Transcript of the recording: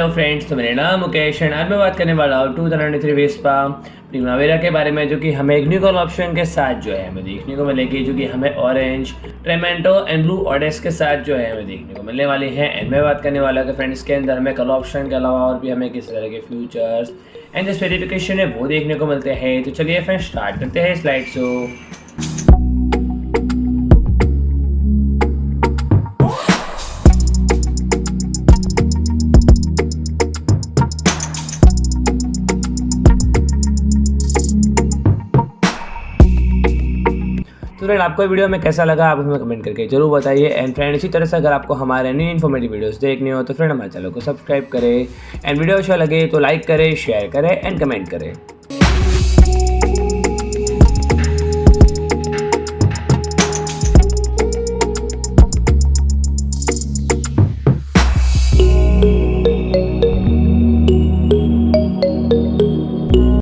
Hello friends, तो मेरा नाम मुकेश एंड आज मैं बात करने वाला हूँ 2023 वेस्पा प्रीमावेरा के बारे में, जो कि हमें एक न्यू कलर ऑप्शन के साथ जो है हमें देखने को मिलेगी, जो कि हमें ऑरेंज, ट्रेमेंटो एंड ब्लू ऑडेस के साथ जो है हमें देखने को मिलने वाली है। एंड मैं बात करने वाला हूँ कि फ्रेंड्स के अंदर हमें कलर ऑप्शन के अलावा और भी हमें किस तरह के फीचर्स एंड जो स्पेसिफिकेशन है वो देखने को मिलते हैं। तो चलिए फ्रेंड्स स्टार्ट करते हैं स्लाइड शो। तो फ्रेंड आपको वीडियो में कैसा लगा आप हमें कमेंट करके जरूर बताइए। एंड फ्रेंड इसी तरह से अगर आपको हमारे न्यू इन्फॉर्मेटिव वीडियोस देखने हो तो फ्रेंड हमारे चैनल को सब्सक्राइब करें एंड वीडियो अच्छा लगे तो लाइक करें, शेयर करें एंड कमेंट करें।